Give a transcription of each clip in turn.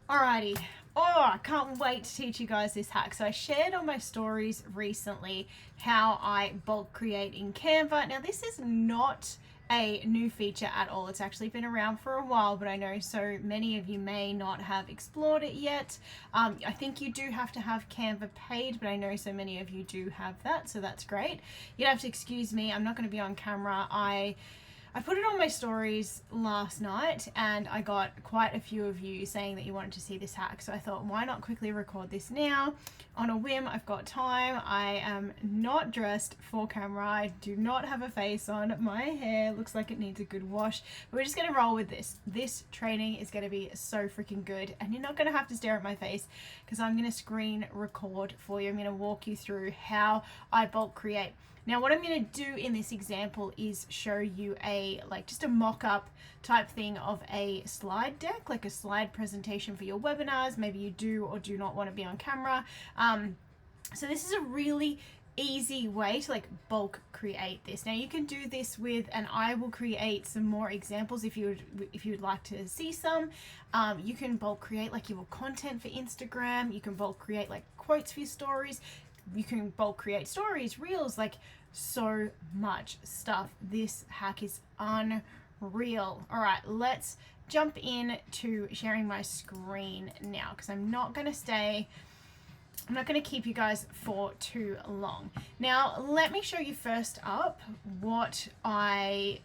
Alrighty. Oh, I can't wait to teach you guys this hack. So I shared on my stories recently how I bulk create in Canva. Now this is not a new feature at all. It's actually been around for a while, but I know so many of you may not have explored it yet. I think you do have to have Canva paid, but I know so many of you do have that, so that's great. You'd have to excuse me, I'm not going to be on camera. I put it on my stories last night and I got quite a few of you saying that you wanted to see this hack. So I thought, why not quickly record this now on a whim? I've got time. I am not dressed for camera. I do not have a face on. My hair looks like it needs a good wash. But we're just going to roll with this. This training is going to be so freaking good and you're not going to have to stare at my face because I'm going to screen record for you. I'm going to walk you through how I bulk create. Now what I'm going to do in this example is show you just a mock-up type thing of a slide deck, like a slide presentation for your webinars. Maybe you do or do not want to be on camera. So this is a really easy way to bulk create this. Now you can do this with, and I will create some more examples if you would like to see some. You can bulk create your content for Instagram. You can bulk create quotes for your stories. You can bulk create stories, reels, so much stuff. This hack is unreal. All right, let's jump in to sharing my screen now because I'm not going to keep you guys for too long. Now, let me show you first up what I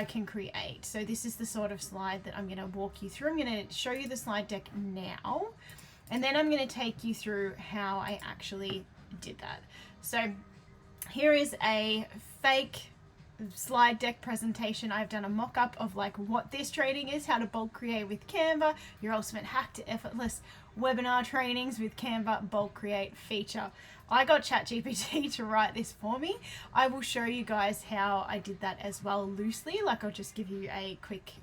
can create. So this is the sort of slide that I'm going to walk you through. I'm going to show you the slide deck now. And then I'm going to take you through how I actually did that. So here is a fake slide deck presentation. I've done a mock-up of what this training is, how to bulk create with Canva, your ultimate hack to effortless webinar trainings with Canva bulk create feature. I got ChatGPT to write this for me. I will show you guys how I did that as well loosely. I'll just give you a quick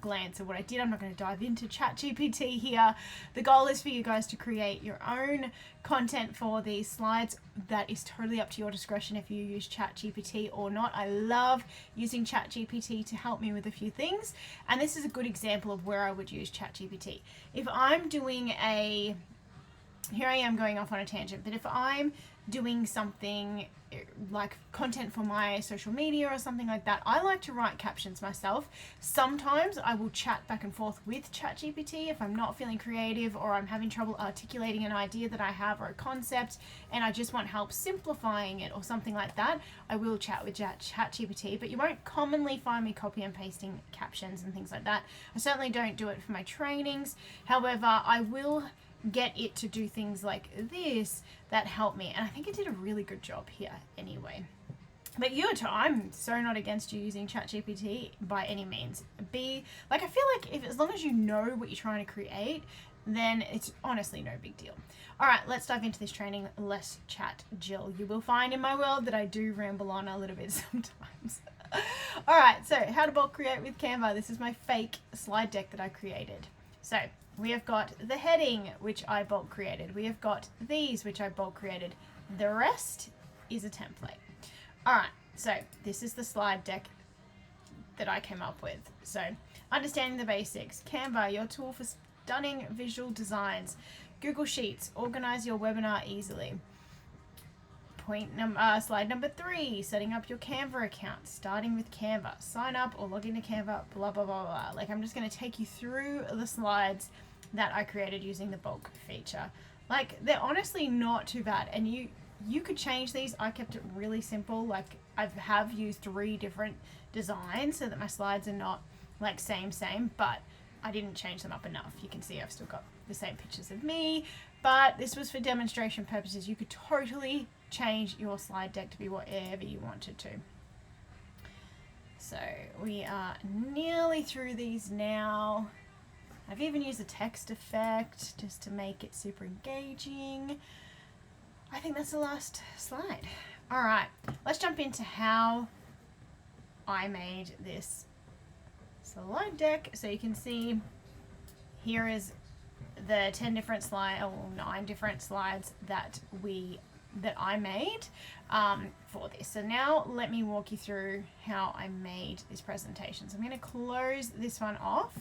glance of what I did. I'm not going to dive into ChatGPT here. The goal is for you guys to create your own content for these slides. That is totally up to your discretion if you use ChatGPT or not. I love using ChatGPT to help me with a few things. And this is a good example of where I would use ChatGPT. If I'm doing here I am going off on a tangent, but if I'm doing something like content for my social media or something like that, I like to write captions myself. Sometimes I will chat back and forth with ChatGPT if I'm not feeling creative or I'm having trouble articulating an idea that I have or a concept and I just want help simplifying it or something like that. I will chat with ChatGPT, but you won't commonly find me copy and pasting captions and things like that. I certainly don't do it for my trainings. However, I will get it to do things like this that help me, and I think it did a really good job here anyway. But I'm so not against you using ChatGPT by any means. I feel like as long as you know what you're trying to create, then it's honestly no big deal. All right, let's dive into this training. Less chat, Jill. You will find in my world that I do ramble on a little bit sometimes. All right, so how to bulk create with Canva. This is my fake slide deck that I created. So we have got the heading, which I bulk created. We have got these, which I bulk created. The rest is a template. All right, so this is the slide deck that I came up with. So understanding the basics. Canva, your tool for stunning visual designs. Google Sheets, organize your webinar easily. Slide number 3, setting up your Canva account, starting with Canva, sign up or log into Canva, blah, blah, blah, blah. I'm just going to take you through the slides that I created using the bulk feature. They're honestly not too bad. And you could change these. I kept it really simple. I have used 3 different designs so that my slides are not same, but I didn't change them up enough. You can see I've still got the same pictures of me, but this was for demonstration purposes. You could totally change your slide deck to be whatever you wanted to. So we are nearly through these now. I've even used a text effect just to make it super engaging. I think that's the last slide. All right, let's jump into how I made this slide deck. So you can see here is the 9 different slides that I made for this. So now let me walk you through how I made this presentation. So I'm going to close this one off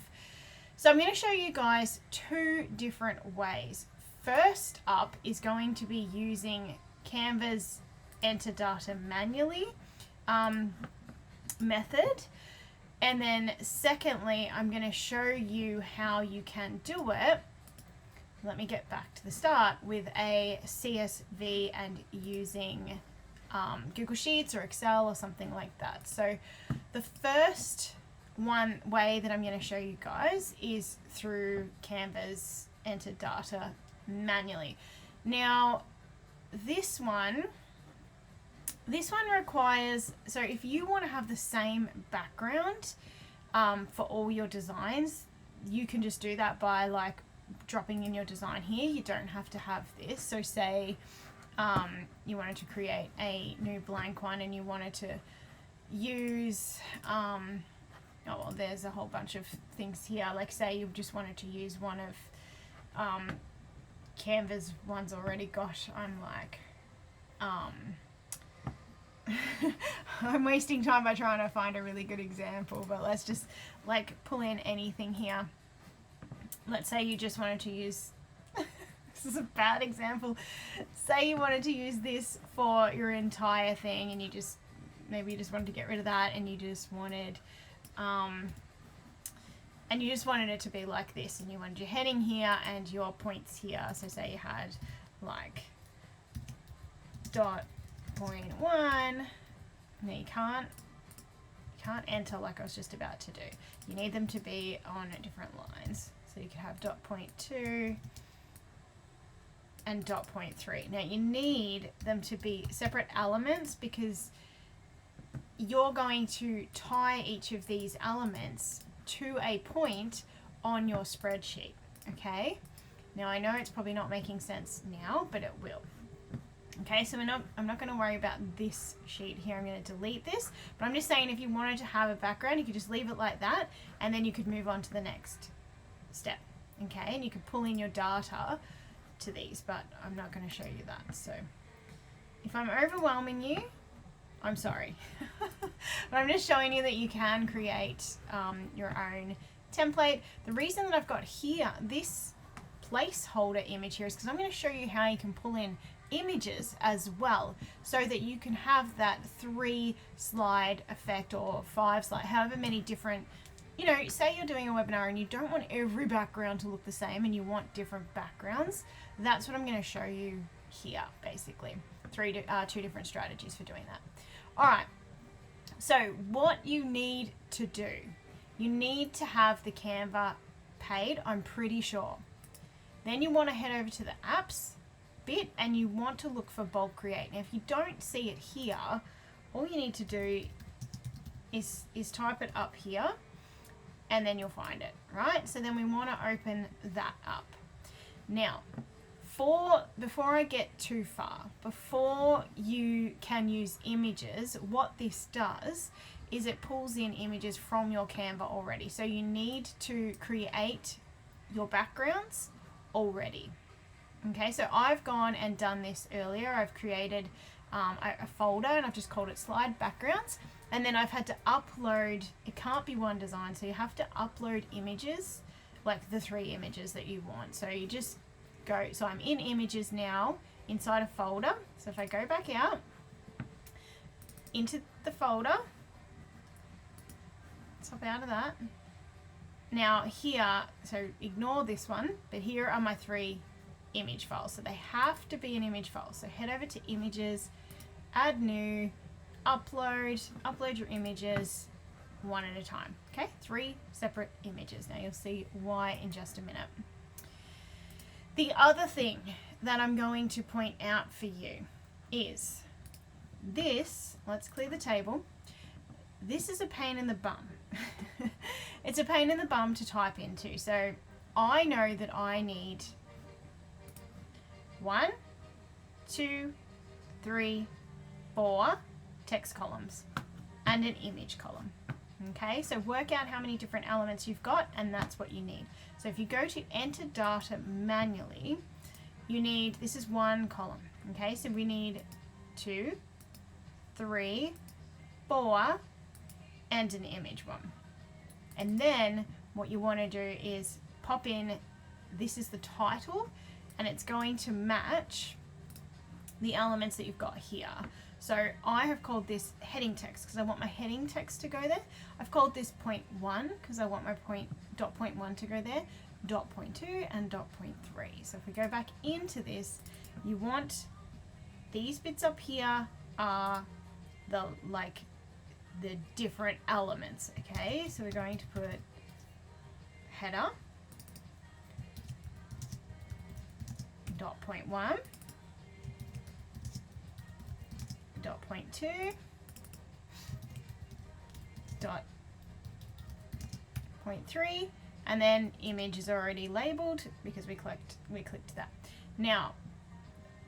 So I'm going to show you guys two different ways. First up is going to be using Canva's enter data manually method. And then secondly, I'm going to show you how you can do it. Let me get back to the start with a CSV and using Google Sheets or Excel or something like that. So the first one way that I'm going to show you guys is through Canva's enter data manually. Now this one requires, so if you want to have the same background for all your designs, you can just do that by like dropping in your design here. You don't have to have this. So say you wanted to create a new blank one and you wanted to use oh well, there's a whole bunch of things here, like say you just wanted to use one of Canva's ones already. Gosh, I'm like I'm wasting time by trying to find a really good example, but let's just like pull in anything here. Let's say you just wanted to use this is a bad example. Say you wanted to use this for your entire thing and you just maybe you just wanted to get rid of that and you just wanted it to be like this, and you wanted your heading here and your points here. So say you had like dot point 1. Now you can't enter like I was just about to do. You need them to be on different lines. So you could have dot point 2 and dot point 3. Now you need them to be separate elements because you're going to tie each of these elements to a point on your spreadsheet. Okay? Now I know it's probably not making sense now, but it will. Okay, so I'm not going to worry about this sheet here. I'm going to delete this, but I'm just saying if you wanted to have a background, you could just leave it like that, and then you could move on to the next step. Okay, and you could pull in your data to these, but I'm not going to show you that. So if I'm overwhelming you, I'm sorry. But I'm just showing you that you can create your own template. The reason that I've got here this placeholder image here is because I'm going to show you how you can pull in images as well, so that you can have that 3 slide effect or 5 slide, however many different, you know, say you're doing a webinar and you don't want every background to look the same and you want different backgrounds. That's what I'm going to show you here, basically. 2 different strategies for doing that. All right, so what you need to do, you need to have the Canva paid, I'm pretty sure. Then you want to head over to the apps bit and you want to look for bulk create. Now if you don't see it here, all you need to do is type it up here and then you'll find it, right? So then we want to open that up. Now before I get too far, before you can use images, what this does is it pulls in images from your Canva already. So you need to create your backgrounds already. Okay, so I've gone and done this earlier. I've created a folder and I've just called it slide backgrounds. And then I've had to upload, it can't be one design, so you have to upload images, like the 3 images that you want. So you just go, so I'm in images now inside a folder. So if I go back out into the folder, top out of that. Now here, so ignore this one, but here are my 3 image files. So they have to be an image file. So head over to images, add new, upload your images one at a time. Okay, 3 separate images. Now you'll see why in just a minute. The other thing that I'm going to point out for you is this, let's clear the table. This is a pain in the bum. It's a pain in the bum to type into. So I know that I need 1, 2, 3, 4 text columns and an image column. Okay, so work out how many different elements you've got and that's what you need. So if you go to enter data manually, you need, this is 1 column. Okay, so we need 2, 3, 4 and an image one. And then what you want to do is pop in, this is the title, and it's going to match the elements that you've got here. So I have called this heading text because I want my heading text to go there. I've called this point 1 because I want my dot point 1 to go there, dot point 2 and dot point 3. So if we go back into this, you want these bits up here are the different elements, okay? So we're going to put header, dot point 1, dot point 2, dot point 3, and then image is already labeled because we clicked that. Now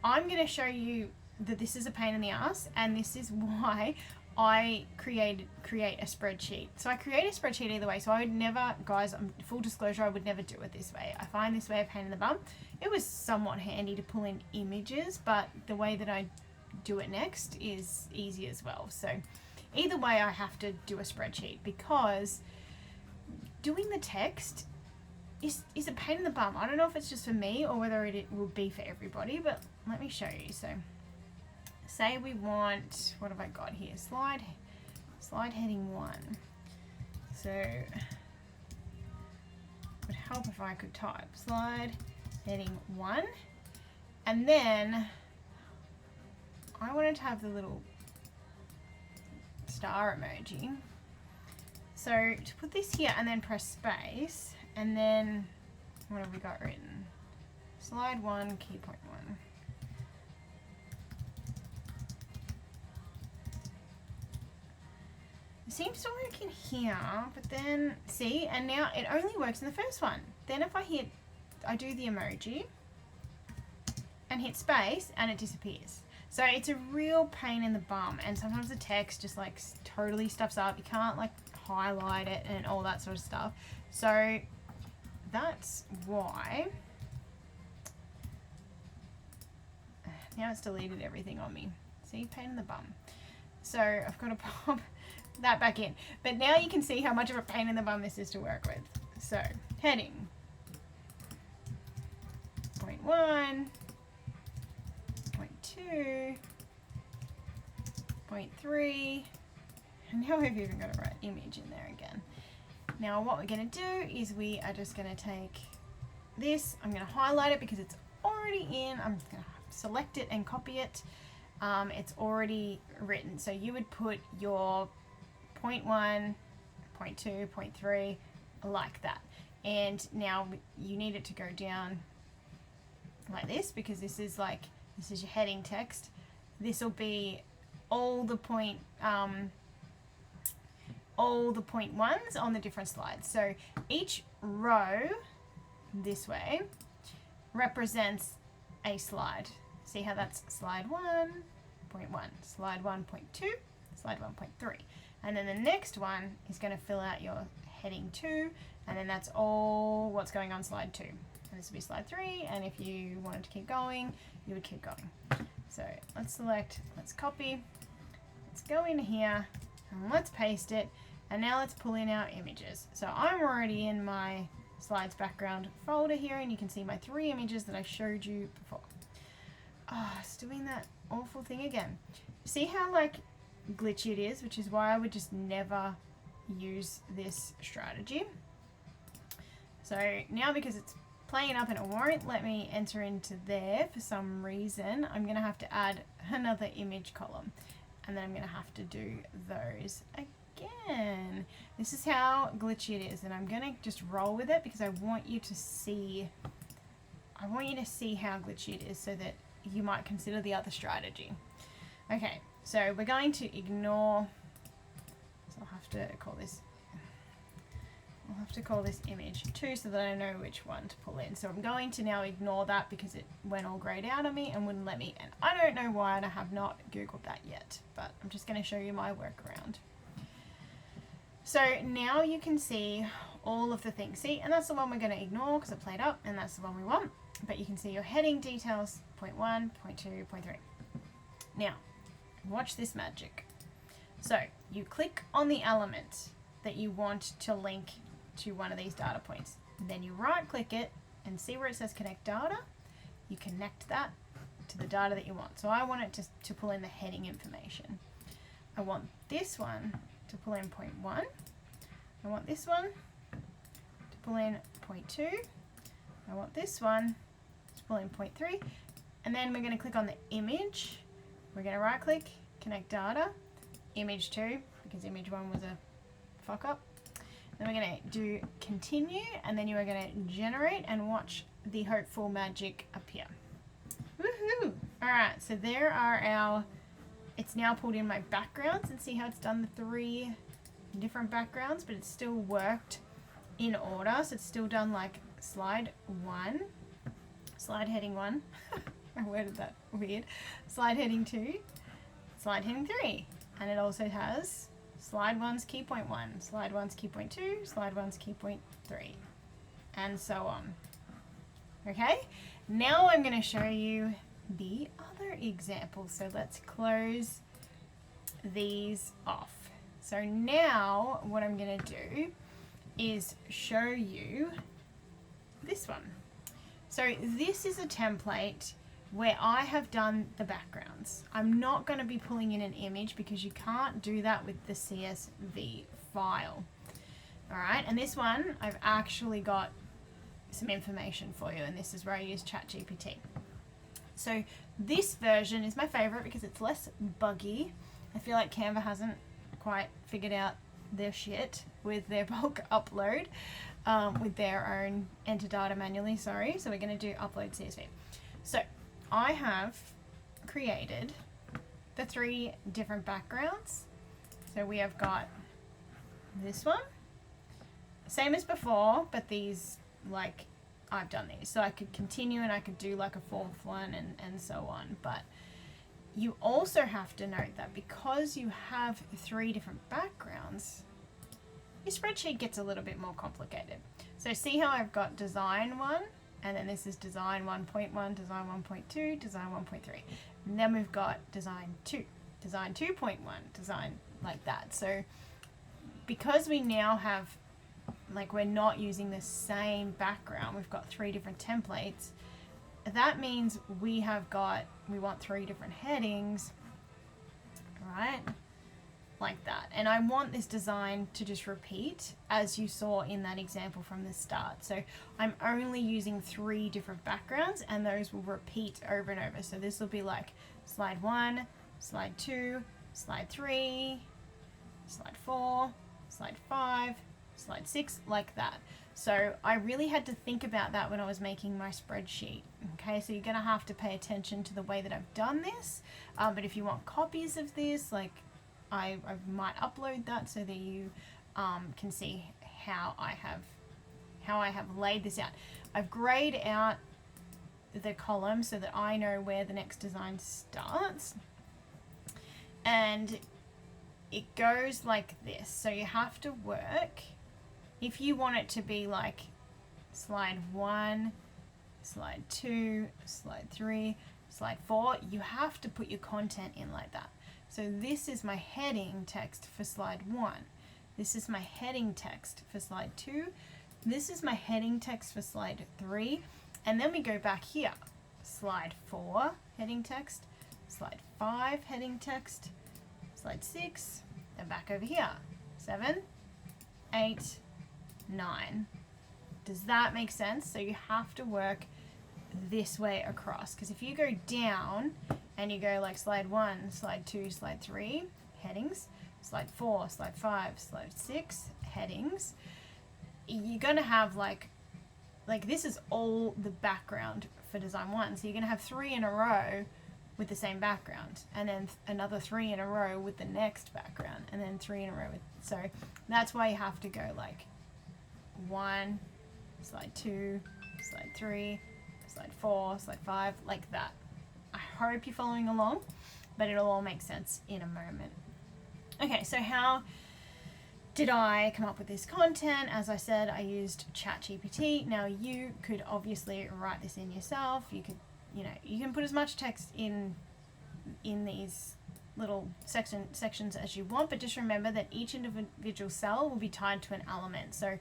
I'm going to show you that this is a pain in the ass, and this is why I create a spreadsheet. So I create a spreadsheet either way. So I would never, guys, full disclosure, I would never do it this way. I find this way a pain in the bum. It was somewhat handy to pull in images, but the way that I do it next is easy as well. So either way, I have to do a spreadsheet because doing the text is a pain in the bum. I don't know if it's just for me or whether it will be for everybody, but let me show you. So say we want, what have I got here? Slide heading 1. So it would help if I could type slide heading 1, and then I wanted to have the little star emoji. So to put this here and then press space, and then what have we got written? Slide 1, key point 1. It seems to work in here, but then see, and now it only works in the first one. Then if I do the emoji and hit space and it disappears. So it's a real pain in the bum, and sometimes the text just like totally stuffs up. You can't like highlight it and all that sort of stuff. So that's why now it's deleted everything on me. See, pain in the bum. So I've got to pop that back in. But now you can see how much of a pain in the bum this is to work with. So heading point 1, point 2, point 3, and now we've even got to write image in there again. Now what we're going to do is we are just going to take this, I'm going to highlight it because it's already in, I'm going to select it and copy it. It's already written, so you would put your point 1, point 2, point 3 like that, and now you need it to go down like this because this is your heading text. This will be all the point 1s on the different slides. So each row this way represents a slide. See how that's slide 1.1, slide 1.2, slide 1.3, and then the next one is going to fill out your heading 2, and then that's all what's going on slide 2. And this will be slide 3, and if you wanted to keep going, you would keep going. So let's select, let's copy, let's go in here, and let's paste it, and now let's pull in our images. So I'm already in my slides background folder here, and you can see my 3 images that I showed you before. It's doing that awful thing again. See how like glitchy it is, which is why I would just never use this strategy. So now because it's playing up and it won't let me enter into there for some reason, I'm going to have to add another image column, and then I'm going to have to do those again. This is how glitchy it is, and I'm going to just roll with it because I want you to see how glitchy it is so that you might consider the other strategy. Okay, so we're going to ignore, so I'll have to call this image 2 so that I know which one to pull in. So I'm going to now ignore that because it went all grayed out on me and wouldn't let me, and I don't know why, and I have not Googled that yet, but I'm just going to show you my workaround. So now you can see all of the things. See, and that's the one we're going to ignore because it played up, and that's the one we want. But you can see your heading details, point 1, point 2, point 3. Now, watch this magic. So you click on the element that you want to link to one of these data points. Then you right click it and see where it says connect data. You connect that to the data that you want. So I want it to pull in the heading information. I want this one to pull in point 1. I want this one to pull in point 2. I want this one to pull in point 3. And then we're going to click on the image. We're going to right click, connect data, image 2, because image 1 was a fuck up. Then we're going to do continue, and then you are going to generate and watch the hopeful magic appear. Woohoo! Alright, so there are our, it's now pulled in my backgrounds, and see how it's done the 3 different backgrounds, but it's still worked in order. So it's still done like slide 1, slide heading 1, I worded that weird, slide heading 2, slide heading 3, and it also has slide 1's key point 1, slide 1's key point 2, slide 1's key point 3, and so on. Okay, now I'm going to show you the other example. So let's close these off. So now what I'm going to do is show you this one. So this is a template where I have done the backgrounds. I'm not going to be pulling in an image because you can't do that with the CSV file. All right, and this one I've actually got some information for you, and this is where I use ChatGPT. So this version is my favorite because it's less buggy. I feel like Canva hasn't quite figured out their shit with their bulk upload, with their own enter data manually, sorry. So we're going to do upload CSV. So I have created the 3 different backgrounds. So we have got this one, same as before, but these, like, I've done these. So I could continue and I could do like a 4th one and so on. But you also have to note that because you have 3 different backgrounds, your spreadsheet gets a little bit more complicated. So see how I've got design 1, and then this is design 1.1, design 1.2, design 1.3. And then we've got design 2, design 2.1, design like that. So because we now have, like, we're not using the same background, we've got 3 different templates, that means we want 3 different headings, right? Like that. And I want this design to just repeat as you saw in that example from the start. So I'm only using 3 different backgrounds, and those will repeat over and over. So this will be like slide 1, slide 2, slide 3, slide 4, slide 5, slide 6, like that. So I really had to think about that when I was making my spreadsheet. Okay, so you're going to have to pay attention to the way that I've done this. But if you want copies of this, like, I might upload that so that you can see how I have laid this out. I've grayed out the column so that I know where the next design starts, and it goes like this. So you have to work, if you want it to be like slide 1, slide 2, slide 3, slide 4, you have to put your content in like that. So this is my heading text for slide 1. This is my heading text for slide 2. This is my heading text for slide 3. And then we go back here. Slide 4, heading text. Slide 5, heading text. Slide 6, and back over here. 7, 8, 9. Does that make sense? So you have to work this way across, because if you go down and you go like slide 1, slide 2, slide 3, headings, slide 4, slide 5, slide 6, headings, you're going to have like this is all the background for design 1. So you're going to have 3 in a row with the same background, and then another 3 in a row with the next background, and then 3 in a row with, so that's why you have to go like 1, slide 2, slide 3, slide 4, slide 5, like that. I hope you're following along, but it'll all make sense in a moment. Okay, so how did I come up with this content? As I said, I used ChatGPT. Now you could obviously write this in yourself. You could, you can put as much text in these little sections as you want, but just remember that each individual cell will be tied to an element. So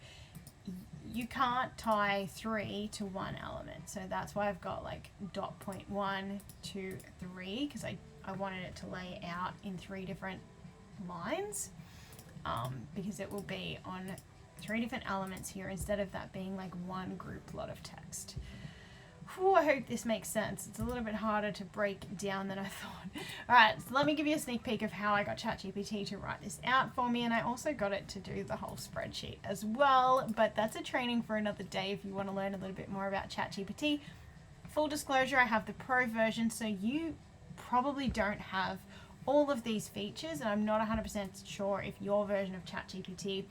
you can't tie 3 to one element. So that's why I've got like dot point 1, 2, 3, because I wanted it to lay out in 3 different lines, because it will be on 3 different elements here instead of that being like one group lot of text. Whew, I hope this makes sense. It's a little bit harder to break down than I thought. All right, so let me give you a sneak peek of how I got ChatGPT to write this out for me, and I also got it to do the whole spreadsheet as well, but that's a training for another day if you want to learn a little bit more about ChatGPT. Full disclosure, I have the pro version, so you probably don't have all of these features, and I'm not 100% sure if your version of ChatGPT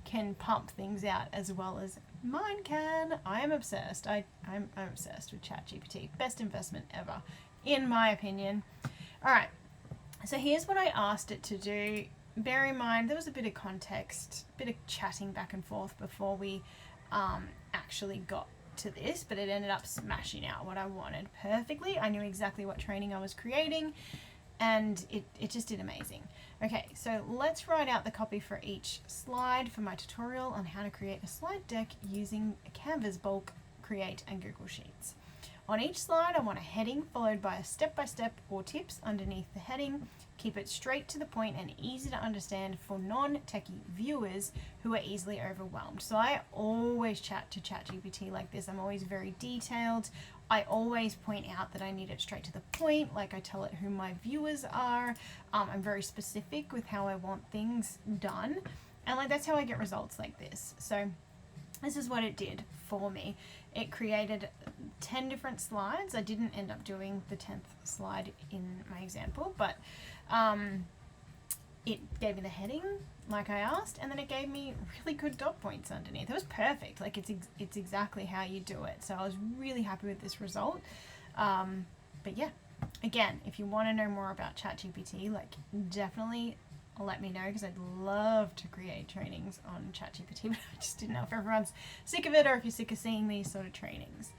can pump things out as well as mine can. I am obsessed. I'm obsessed with ChatGPT. Best investment ever, in my opinion. All right, so here's what I asked it to do. Bear in mind, there was a bit of context, a bit of chatting back and forth before we actually got to this, but it ended up smashing out what I wanted perfectly. I knew exactly what training I was creating, and it just did amazing. Okay, so let's write out the copy for each slide for my tutorial on how to create a slide deck using Canva's bulk, create, and Google Sheets. On each slide, I want a heading followed by a step-by-step or tips underneath the heading. Keep it straight to the point and easy to understand for non-techie viewers who are easily overwhelmed. So I always chat to ChatGPT like this. I'm always very detailed. I always point out that I need it straight to the point, like I tell it who my viewers are. I'm very specific with how I want things done, and like that's how I get results like this. So this is what it did for me. It created 10 different slides. I didn't end up doing the 10th slide in my example, but it gave me the heading like I asked, and then it gave me really good dot points underneath. It was perfect. Like it's exactly how you do it. So I was really happy with this result. But yeah, again, if you want to know more about ChatGPT, like definitely let me know, because I'd love to create trainings on ChatGPT, but I just didn't know if everyone's sick of it or if you're sick of seeing these sort of trainings.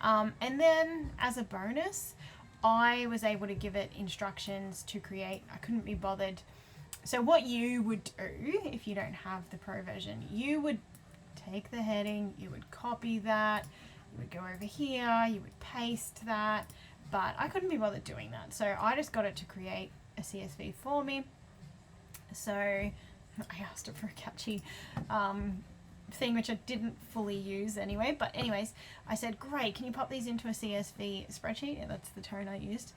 And then as a bonus, I was able to give it instructions to create. I couldn't be bothered. So what you would do if you don't have the pro version, you would take the heading, you would copy that, you would go over here, you would paste that, but I couldn't be bothered doing that. So I just got it to create a CSV for me. So I asked it for a catchy thing, which I didn't fully use anyway, but anyways, I said, great, can you pop these into a CSV spreadsheet? Yeah, that's the tone I used.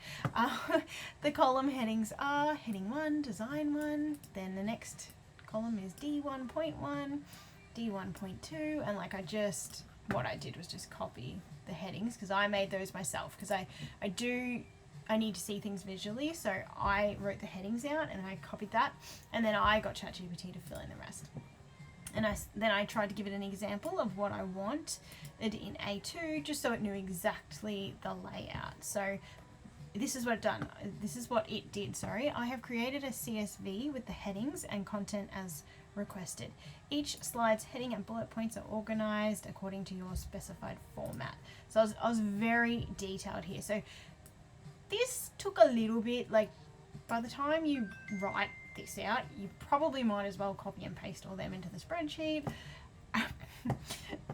The column headings are heading 1, design 1, then the next column is D1.1, D1.2, and like what I did was just copy the headings, because I made those myself, because I need to see things visually, so I wrote the headings out and I copied that, and then I got ChatGPT to fill in the rest. And then I tried to give it an example of what I wanted in A2, just so it knew exactly the layout. So this is what it did. Sorry, I have created a CSV with the headings and content as requested. Each slide's heading and bullet points are organized according to your specified format. So I was very detailed here. So this took a little bit, like by the time you write this out, you probably might as well copy and paste all them into the spreadsheet.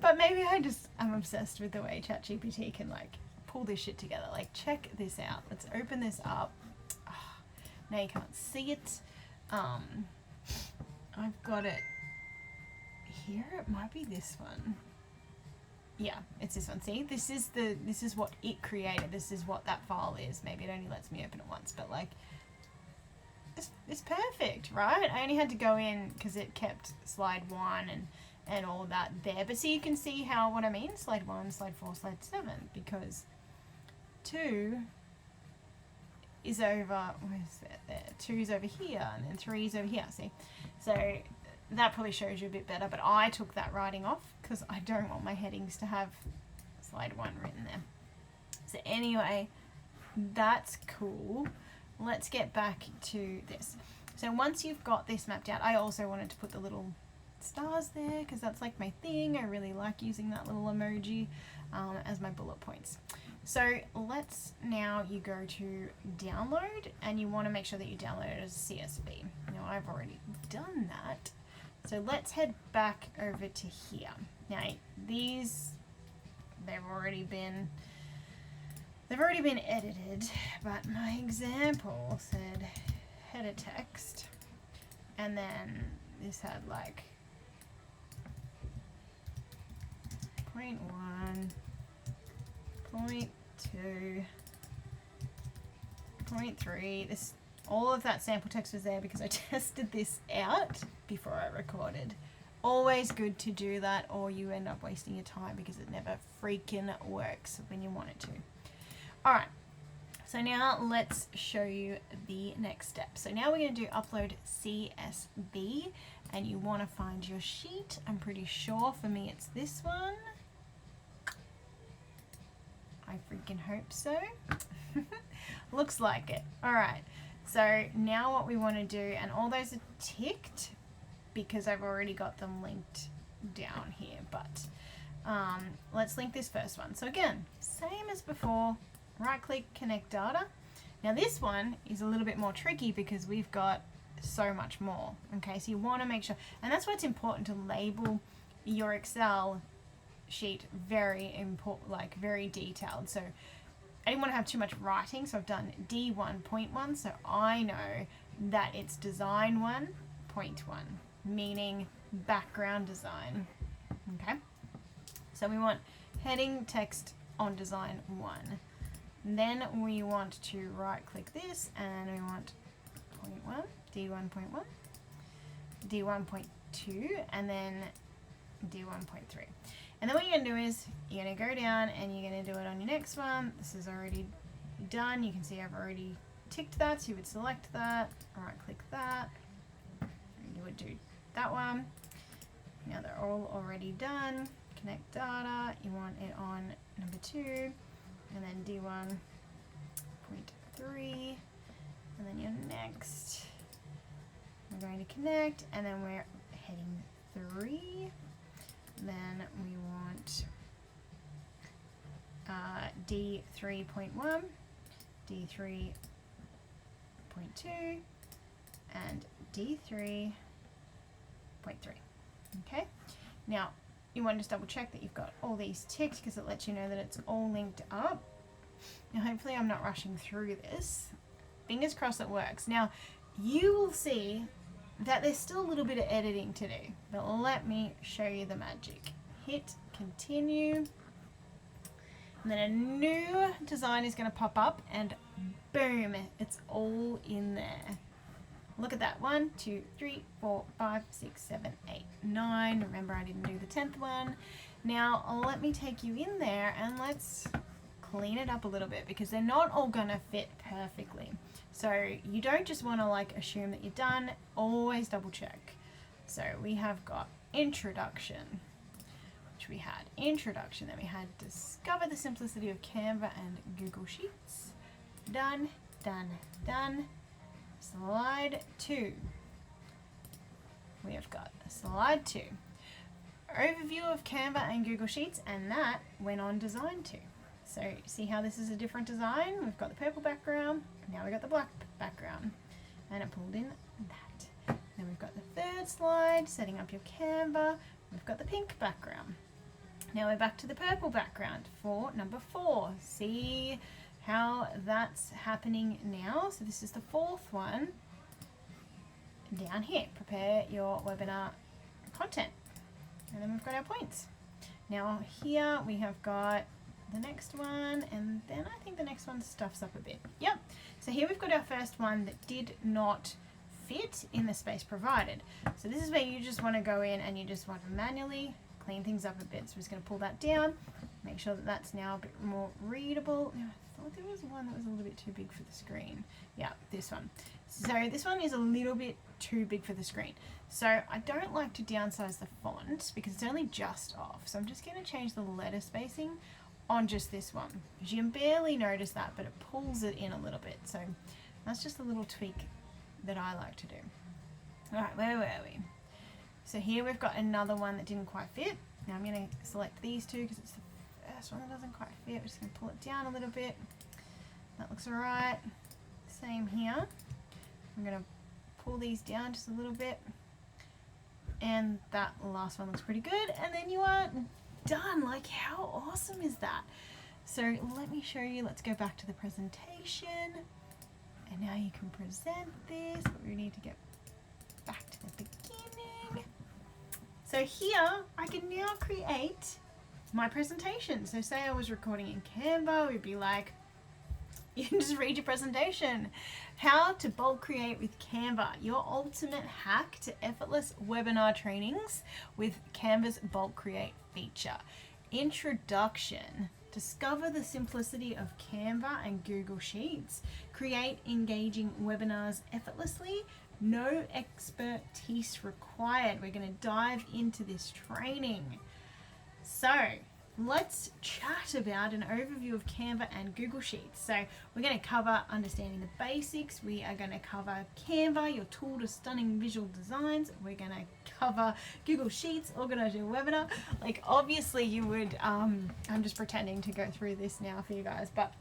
But maybe I'm obsessed with the way ChatGPT can like pull this shit together. Like, check this out. Let's open this up. Now you can't see it. I've got it here. It might be this one. Yeah, it's this one. See, this is what it created. This is what that file is. Maybe it only lets me open it once, but like, it's perfect, right? I only had to go in because it kept slide 1 and all that there. But see, you can see what I mean. Slide 1, slide 4, slide 7, because 2 is over, where's that there? 2 is over here, and then 3 is over here, see? So that probably shows you a bit better, but I took that writing off because I don't want my headings to have slide 1 written there. So anyway, that's cool. Let's get back to this. So once you've got this mapped out, I also wanted to put the little stars there because that's like my thing. I really like using that little emoji as my bullet points. So let's now you go to download, and you want to make sure that you download it as a CSV. Now I've already done that, So let's head back over to here. Now these, they've already been edited, but my example said header text, and then this had like point 1, point 2, point 3. This, all of that sample text was there because I tested this out before I recorded. Always good to do that, or you end up wasting your time because it never freaking works when you want it to. All right, so now let's show you the next step. So now we're going to do upload CSV, and you want to find your sheet. I'm pretty sure for me it's this one. I freaking hope so. Looks like it. All right, so now what we want to do, and all those are ticked because I've already got them linked down here, but let's link this first one. So again, same as before, right click, connect data. Now this one is a little bit more tricky because we've got so much more. Okay, so you want to make sure, and that's why it's important to label your Excel sheet very important, like very detailed. So I didn't want to have too much writing, so I've done D1.1, so I know that it's design 1.1, meaning background design. Okay, so we want heading text on design 1. Then we want to right click this, and we want point 1, D1.1, D1.2, and then D1.3. And then what you're going to do is you're going to go down and you're going to do it on your next one. This is already done. You can see I've already ticked that, so you would select that, right click that, and you would do that one. Now they're all already done. Connect data, you want it on number 2, and then D1.3, and then your next. We're going to connect, and then we're heading 3. Then we want D3.1, D3.2, and D3.3. Okay, now you want to just double check that you've got all these ticked because it lets you know that it's all linked up. Now hopefully I'm not rushing through this. Fingers crossed it works. Now you will see that there's still a little bit of editing to do, but let me show you the magic. Hit continue, and then a new design is going to pop up, and boom, it's all in there. Look at that. 1, 2, 3, 4, 5, 6, 7, 8, 9. Remember, I didn't do the 10th one. Now let me take you in there and let's clean it up a little bit because they're not all going to fit perfectly. So you don't just want to like assume that you're done, always double check. So we have got introduction, which we had introduction, then we had discover the simplicity of Canva and Google Sheets. Done, done, done. Slide 2. We have got slide 2. Overview of Canva and Google Sheets, and that went on design 2. So see how this is a different design? We've got the purple background, now we've got the black background, and it pulled in that. Then we've got the third slide, setting up your Canva. We've got the pink background. Now we're back to the purple background for number 4. See how that's happening now? So this is the 4th one down here. Prepare your webinar content. And then we've got our points. Now here we have got the next one, and then I think the next one stuffs up a bit. Yep, so here we've got our first one that did not fit in the space provided. So this is where you just want to go in and you just want to manually clean things up a bit. So we're just going to pull that down, make sure that that's now a bit more readable. Now, I thought there was one that was a little bit too big for the screen. Yeah, this one. So this one is a little bit too big for the screen. So I don't like to downsize the font because it's only just off. So I'm just going to change the letter spacing on just this one. You can barely notice that, but it pulls it in a little bit. So that's just a little tweak that I like to do. All right, where were we? So here we've got another one that didn't quite fit. Now I'm going to select these two because it's the first one that doesn't quite fit. We're just going to pull it down a little bit. That looks all right. Same here. I'm going to pull these down just a little bit. And that last one looks pretty good. And then you are done. Like, how awesome is that? So let me show you. Let's go back to the presentation. And now you can present this, but we need to get back to the beginning. So here I can now create my presentation. So say I was recording in Canva, we'd be like, you can just read your presentation. How to bulk create with Canva, your ultimate hack to effortless webinar trainings with Canva's bulk create feature. Introduction. Discover the simplicity of Canva and Google Sheets. Create engaging webinars effortlessly. No expertise required. We're going to dive into this training. So let's chat about an overview of Canva and Google Sheets. So we're going to cover understanding the basics. We are going to cover Canva, your tool to stunning visual designs. We're going to cover Google Sheets, organize your webinar. Like, obviously you would, I'm just pretending to go through this now for you guys, but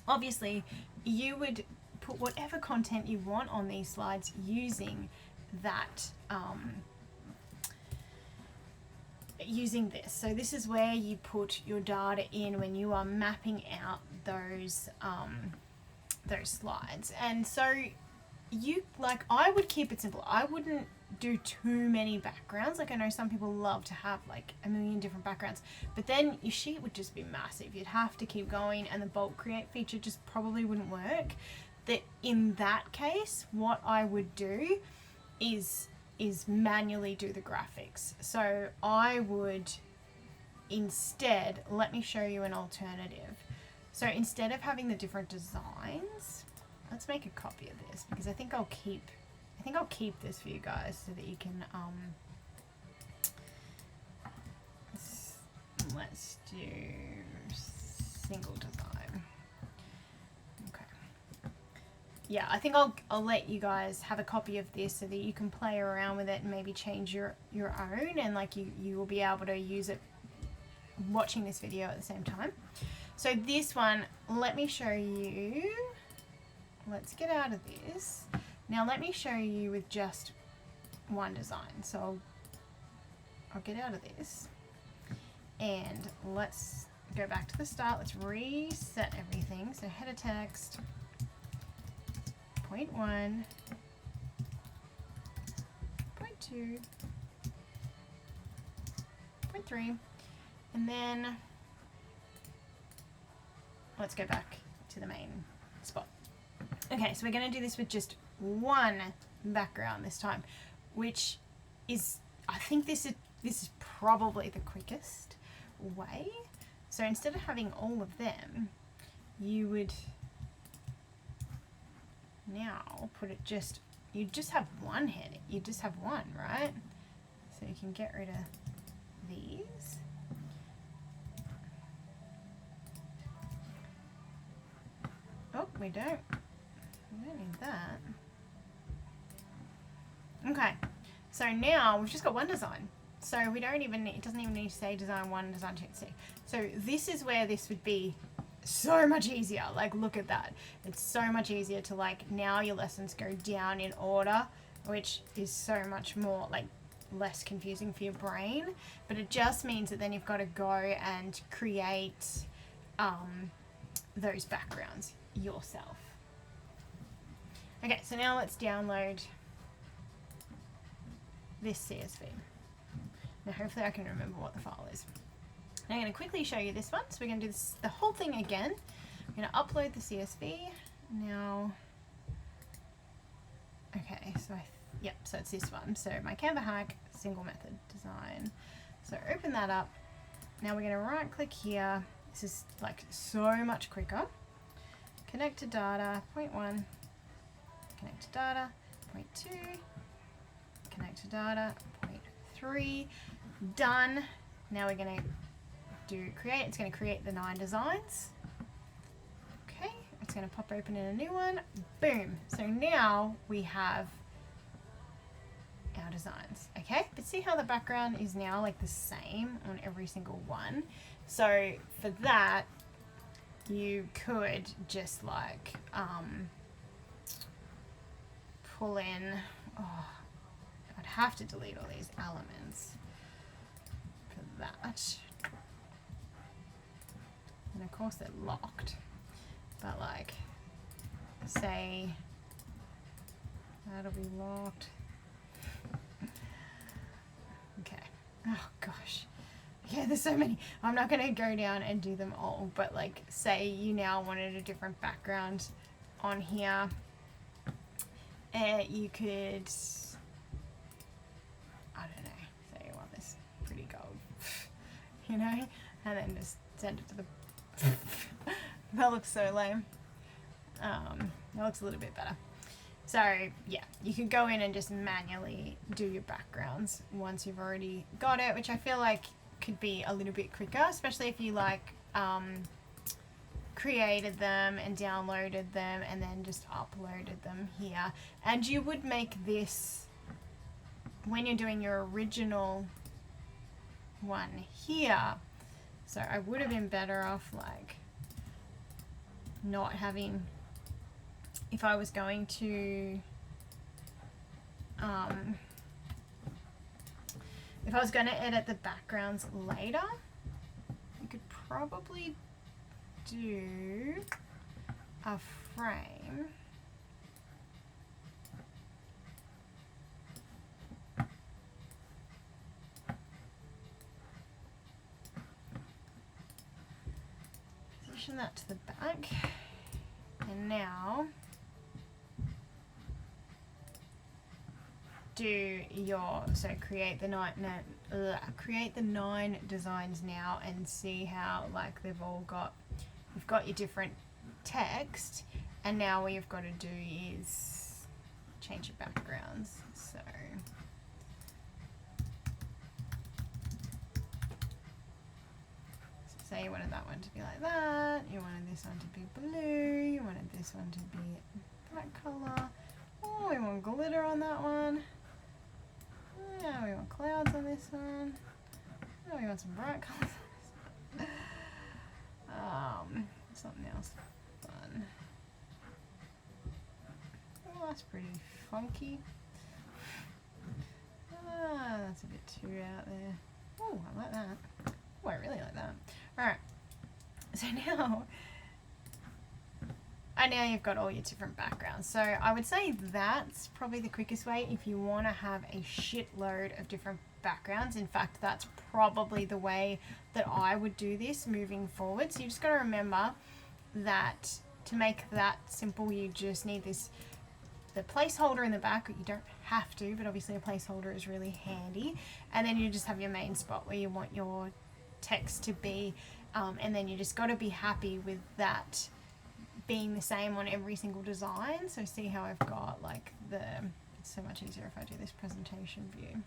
obviously you would put whatever content you want on these slides using that, using this. So this is where you put your data in when you are mapping out those slides. And so you, like, I would keep it simple. I wouldn't do too many backgrounds. Like, I know some people love to have like a million different backgrounds, but then your sheet would just be massive. You'd have to keep going, and the bulk create feature just probably wouldn't work. That in that case, what I would do is manually do the graphics. So I would instead, let me show you an alternative. So instead of having the different designs, let's make a copy of this, because I think I'll keep this for you guys so that you can let's do single design. Okay. Yeah, I think I'll let you guys have a copy of this so that you can play around with it and maybe change your own, and like you will be able to use it watching this video at the same time. So this one, let me show you. Let's get out of this. Now let me show you with just one design. So I'll get out of this and let's go back to the start. Let's reset everything. So header text, point 1, point 2, point 3, and then let's go back to the main spot. Okay, so we're going to do this with just one background this time, which is, I think this is probably the quickest way. So instead of having all of them, you would now put it you just have one head. You just have one, right? So you can get rid of these. Oh, we don't need that. Okay, so now we've just got one design. So we don't even need, it doesn't even need to say design 1, design 2, so this is where this would be so much easier. Like, look at that. It's so much easier to, like, now your lessons go down in order, which is so much more, like, less confusing for your brain. But it just means that then you've got to go and create those backgrounds yourself. Okay, so now let's download this CSV. Now hopefully I can remember what the file is. Now I'm going to quickly show you this one. So we're going to do the whole thing again. I'm going to upload the CSV. Now, okay, so yep, so it's this one. So my Canva hack, single method design. So open that up. Now we're going to right click here. This is like so much quicker. Connect to data, point 1. Connect to data, point 2. Connect to data, point 3. Done. Now we're going to do create. It's going to create the 9 designs. Okay, it's going to pop open in a new one. Boom. So now we have our designs. Okay, but see how the background is now like the same on every single one. So for that, you could just like pull in, oh, I'd have to delete all these elements for that. And of course they're locked. But like, say, that'll be locked. Okay. Oh gosh. Yeah, there's so many. I'm not going to go down and do them all, but like, say you now wanted a different background on here. You could, I don't know, say you want this pretty gold, you know, and then just send it to the, that looks so lame. That looks a little bit better. So yeah, you could go in and just manually do your backgrounds once you've already got it, which I feel like could be a little bit quicker, especially if you like created them and downloaded them and then just uploaded them here. And you would make this when you're doing your original one here. So I would have been better off like not having, if I was going to if I was going to edit the backgrounds later, you could probably do a frame position that to the back, and now do your, so create the nine designs now and see how like they've all got, you've got your different text, and now what you've got to do is change your backgrounds. So say you wanted that one to be like that, you wanted this one to be blue, you wanted this one to be that colour. Oh, we want glitter on that one. Yeah, we want clouds on this one. Oh, we want some bright colours on this one. Something else fun. Oh, that's pretty funky. That's a bit too out there. Oh, I like that. Oh, I really like that. Alright, so now you've got all your different backgrounds. So I would say that's probably the quickest way if you want to have a shitload of different backgrounds. In fact, that's probably the way that I would do this moving forward. So you just got to remember that to make that simple, you just need the placeholder in the back. You don't have to, but obviously a placeholder is really handy. And then you just have your main spot where you want your text to be, and then you just got to be happy with that being the same on every single design. So see how I've got like it's so much easier if I do this presentation view.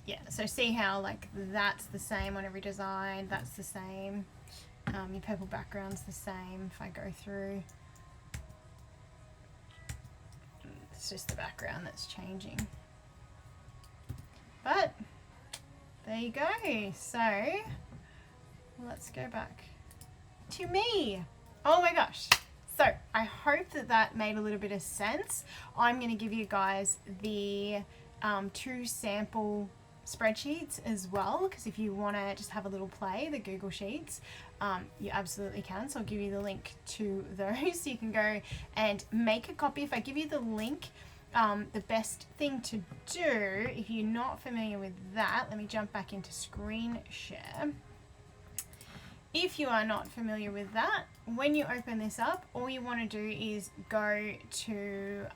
Yeah, so see how like that's the same on every design, that's the same, your purple background's the same. If I go through, it's just the background that's changing. But there you go. So let's go back to me. Oh my gosh. So I hope that made a little bit of sense. I'm going to give you guys the 2 sample spreadsheets as well, because if you want to just have a little play, the Google Sheets, you absolutely can. So I'll give you the link to those so you can go and make a copy. If I give you the link, the best thing to do, if you're not familiar with that, let me jump back into screen share. If you are not familiar with that, when you open this up, all you want to do is go to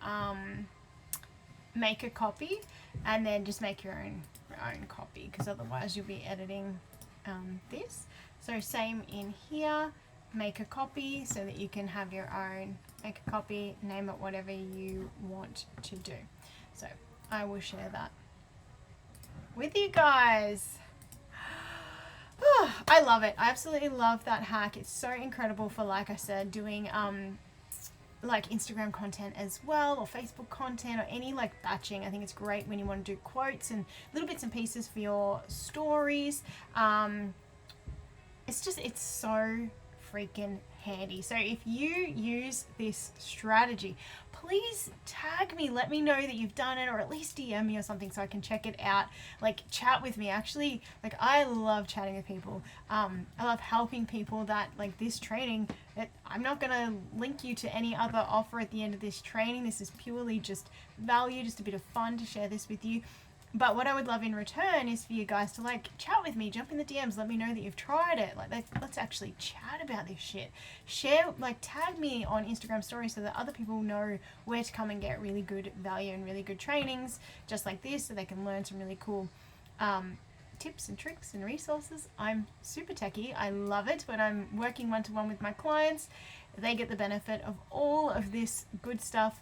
make a copy, and then just make your own copy, because otherwise you'll be editing this. So same in here, make a copy so that you can have your own, make a copy, name it whatever you want to do. So I will share that with you guys. I love it. I absolutely love that hack. It's so incredible for, like I said, doing like Instagram content as well, or Facebook content, or any like batching. I think it's great when you want to do quotes and little bits and pieces for your stories. It's so freaking handy. So if you use this strategy, please tag me, let me know that you've done it, or at least DM me or something so I can check it out. Like, chat with me. Actually, like, I love chatting with people. I love helping people that, like, this training, I'm not gonna link you to any other offer at the end of this training. This is purely just value, just a bit of fun to share this with you. But what I would love in return is for you guys to, like, chat with me, jump in the DMs, let me know that you've tried it. Like, let's actually chat about this shit. Share, like, tag me on Instagram stories so that other people know where to come and get really good value and really good trainings just like this, so they can learn some really cool tips and tricks and resources. I'm super techie. I love it when I'm working one-to-one with my clients. They get the benefit of all of this good stuff.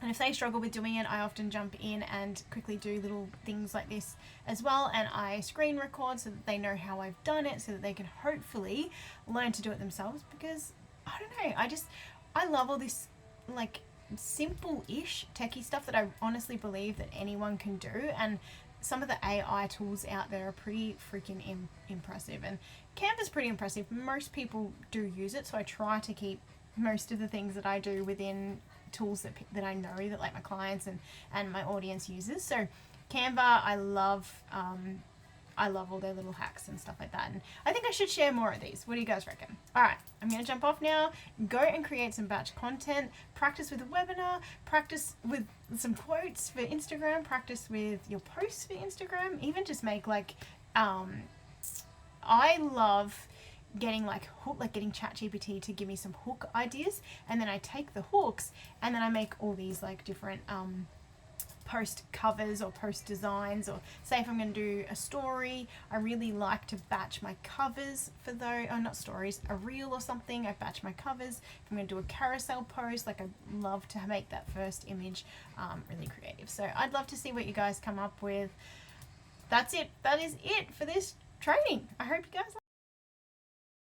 And if they struggle with doing it, I often jump in and quickly do little things like this as well. And I screen record so that they know how I've done it, so that they can hopefully learn to do it themselves. Because, I don't know, I love all this, like, simple-ish techie stuff that I honestly believe that anyone can do. And some of the AI tools out there are pretty freaking impressive. And Canva's pretty impressive. Most people do use it, so I try to keep most of the things that I do within tools that I know that, like, my clients and my audience uses. So Canva, I love all their little hacks and stuff like that, and I think I should share more of these. What do you guys reckon? All right, I'm gonna jump off now, go and create some batch content, practice with a webinar, practice with some quotes for Instagram, practice with your posts for Instagram, even just make, like, I love getting, like, getting ChatGPT to give me some hook ideas, and then I take the hooks and then I make all these, like, different post covers or post designs. Or say if I'm going to do a story, I really like to batch my covers for those, or not stories, a reel or something, I batch my covers. If I'm going to do a carousel post, like, I love to make that first image really creative. So I'd love to see what you guys come up with. That's it. That is it for this training. I hope you guys